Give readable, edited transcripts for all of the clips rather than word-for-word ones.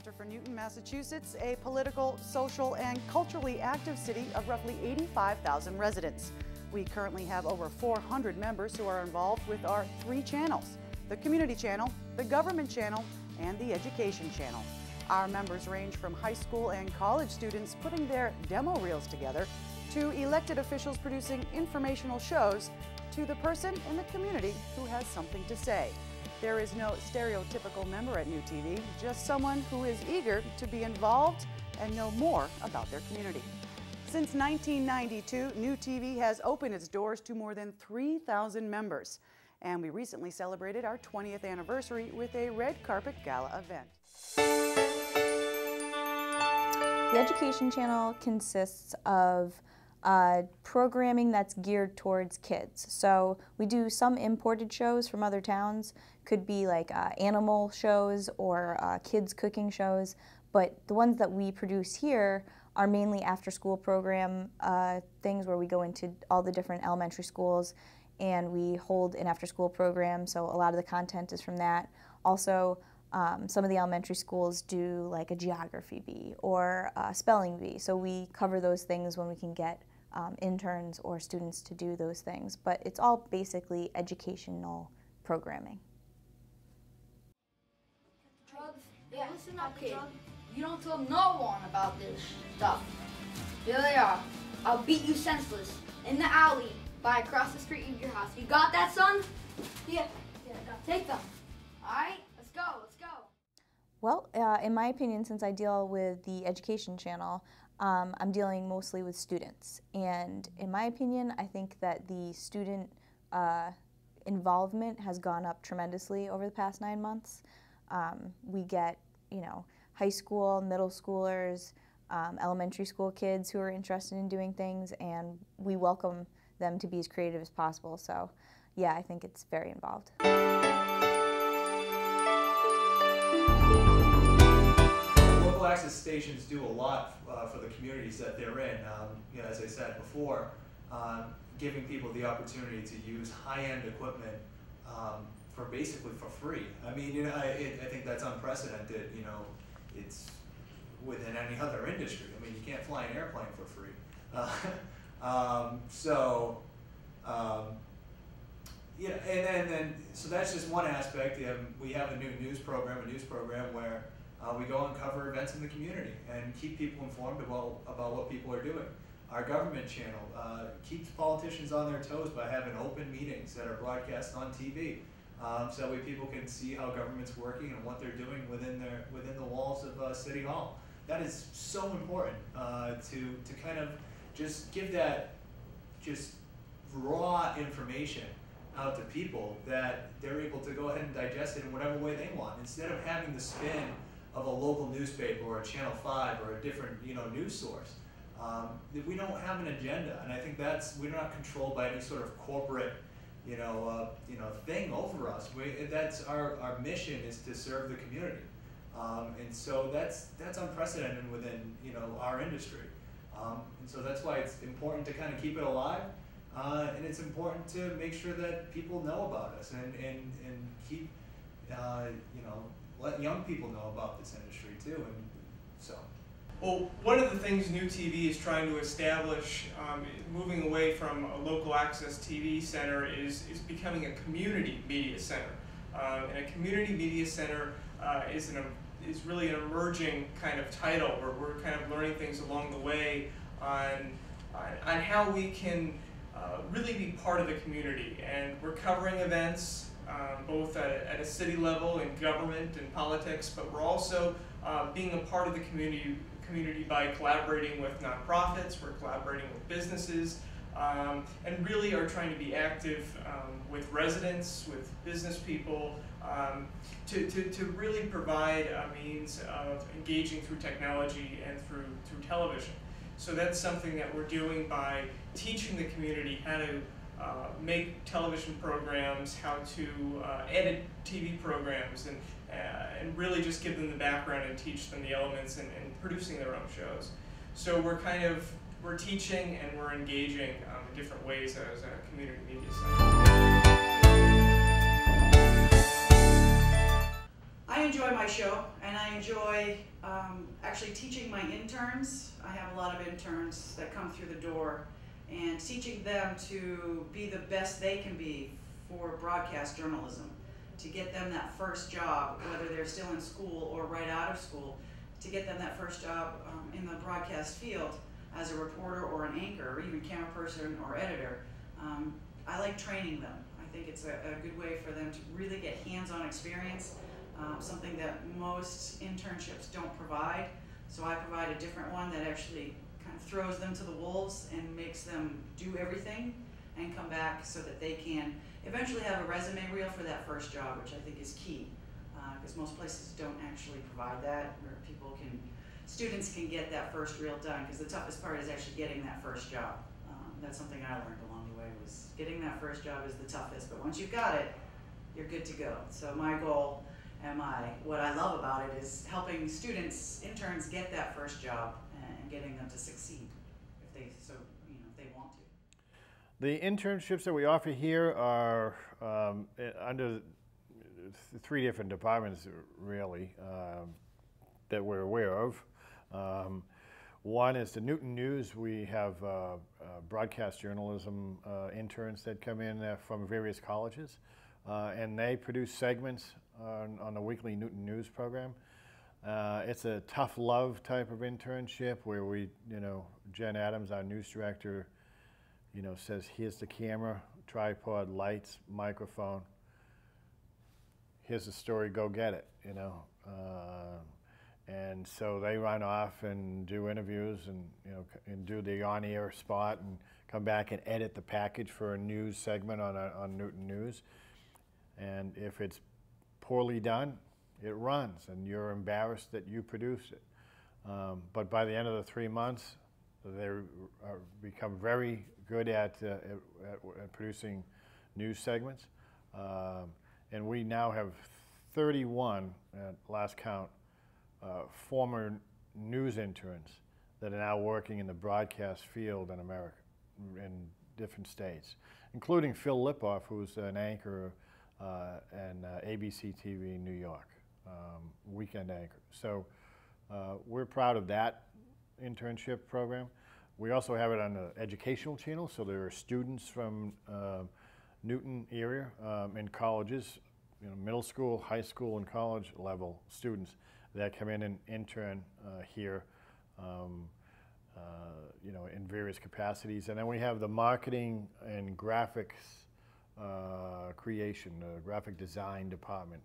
center for Newton, Massachusetts, a political, social, and culturally active city of roughly 85,000 residents. We currently have over 400 members who are involved with our 3 channels: the Community Channel, the Government Channel, and the Education Channel. Our members range from high school and college students putting their demo reels together, to elected officials producing informational shows, to the person in the community who has something to say. There is no stereotypical member at NewTV, just someone who is eager to be involved and know more about their community. Since 1992, NewTV has opened its doors to more than 3,000 members. And we recently celebrated our 20th anniversary with a red carpet gala event. The Education Channel consists of programming that's geared towards kids. So we do some imported shows from other towns, could be like animal shows or kids cooking shows, but the ones that we produce here are mainly after-school program things where we go into all the different elementary schools and we hold an after-school program, so a lot of the content is from that. Also, some of the elementary schools do like a geography bee or a spelling bee, so we cover those things when we can get interns or students to do those things, but it's all basically educational programming. Drugs? Yeah, listen up, kid. You don't tell no one about this stuff. Here they are. I'll beat you senseless in the alley by across the street of your house. You got that, son? Yeah, I got it. Take them. All right, let's go, let's go. Well, in my opinion, since I deal with the Education Channel, I'm dealing mostly with students. And in my opinion, I think that the student involvement has gone up tremendously over the past 9 months. We get, high school, middle schoolers, elementary school kids who are interested in doing things, and we welcome them to be as creative as possible. So, yeah, I think it's very involved. Local access stations do a lot for the communities that they're in. As I said before, giving people the opportunity to use high-end equipment basically for free. I mean, I think that's unprecedented. It's within any other industry. I mean, you can't fly an airplane for free. So that's just one aspect. We have a news program where we go and cover events in the community and keep people informed about what people are doing. Our government channel keeps politicians on their toes by having open meetings that are broadcast on TV, so that way people can see how government's working and what they're doing within the walls of City Hall. That is so important to kind of just give that just raw information out to people that they're able to go ahead and digest it in whatever way they want, instead of having the spin of a local newspaper or a Channel 5 or a different news source. We don't have an agenda, and I think we're not controlled by any sort of corporate thing over us. That's our mission is to serve the community, and so that's unprecedented within our industry, and so that's why it's important to kind of keep it alive, and it's important to make sure that people know about us and keep let young people know about this industry too, and so. Well, one of the things NewTV is trying to establish, moving away from a local access TV center, is becoming a community media center. And a community media center is really an emerging kind of title, where we're kind of learning things along the way on how we can really be part of the community. And we're covering events both at a city level in government and politics, but we're also being a part of the community by collaborating with nonprofits, we're collaborating with businesses, and really are trying to be active with residents, with business people, to really provide a means of engaging through technology and through television. So that's something that we're doing by teaching the community how to make television programs, how to edit TV programs, and really just give them the background and teach them the elements and producing their own shows. So we're teaching and we're engaging in different ways as a community media center. I enjoy enjoy my show, and I enjoy actually teaching my interns. I have a lot of interns that come through the door, and teaching them to be the best they can be for broadcast journalism, to get them that first job, whether they're still in school or right out of school, to get them that first job in the broadcast field as a reporter or an anchor or even camera person or editor. I like training them. I think it's a good way for them to really get hands-on experience, something that most internships don't provide. So I provide a different one that actually kind of throws them to the wolves and makes them do everything and come back so that they can eventually have a resume reel for that first job, which I think is key, because most places don't actually provide that, where students can get that first reel done, because the toughest part is actually getting that first job. That's something I learned along the way, was getting that first job is the toughest, but once you've got it, you're good to go. So my goal and what I love about it is helping students, interns, get that first job and getting them to succeed if they want to. The internships that we offer here are under three different departments, really, that we're aware of. One is the Newton News. We have broadcast journalism interns that come in from various colleges, and they produce segments on the weekly Newton News program. It's a tough love type of internship where we, Jen Adams, our news director, says, here's the camera, tripod, lights, microphone. Here's the story, go get it, And so they run off and do interviews and do the on-air spot and come back and edit the package for a news segment on Newton News. And if it's poorly done, it runs, and you're embarrassed that you produced it. But by the end of the 3 months, they become very good at producing news segments. And we now have 31, at last count, former news interns that are now working in the broadcast field in America, in different states, including Phil Lipoff, who's an anchor and ABC TV in New York, weekend anchor. So we're proud of that internship program. We also have it on the educational channel, so there are students from Newton area in colleges, middle school, high school, and college level students that come in and intern here, in various capacities. And then we have the marketing and graphics creation, the graphic design department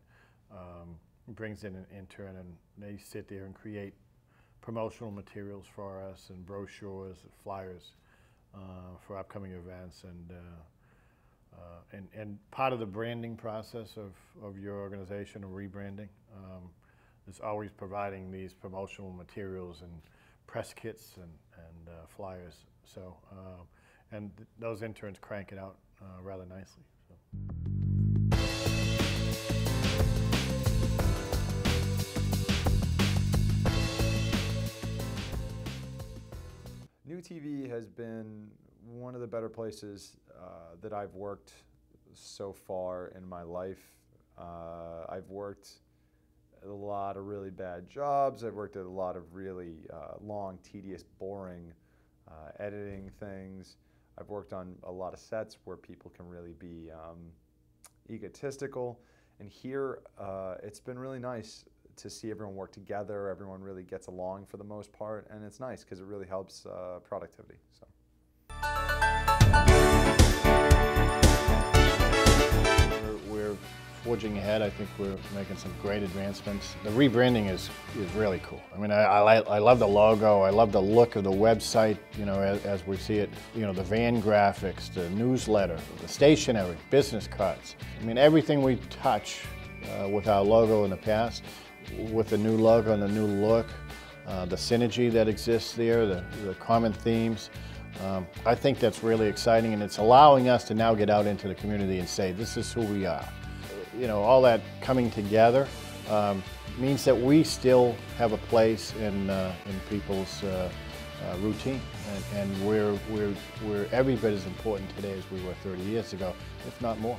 brings in an intern, and they sit there and create promotional materials for us and brochures, flyers for upcoming events, and part of the branding process of your organization, or rebranding, is always providing these promotional materials and press kits and flyers. So, and those interns crank it out rather nicely. So. NewTV has been one of the better places that I've worked so far in my life. I've worked at a lot of really bad jobs. I've worked at a lot of really long, tedious, boring editing things. I've worked on a lot of sets where people can really be egotistical. And here, it's been really nice to see everyone work together. Everyone really gets along for the most part, and it's nice because it really helps productivity. So. We're forging ahead. I think we're making some great advancements. The rebranding is really cool. I mean, I love the logo. I love the look of the website, as we see it. The van graphics, the newsletter, the stationery, business cards. I mean, everything we touch with our logo in the past, with the new logo and the new look, the synergy that exists there, the common themes. I think that's really exciting, and it's allowing us to now get out into the community and say, this is who we are. All that coming together means that we still have a place in people's routine, and we're every bit as important today as we were 30 years ago, if not more.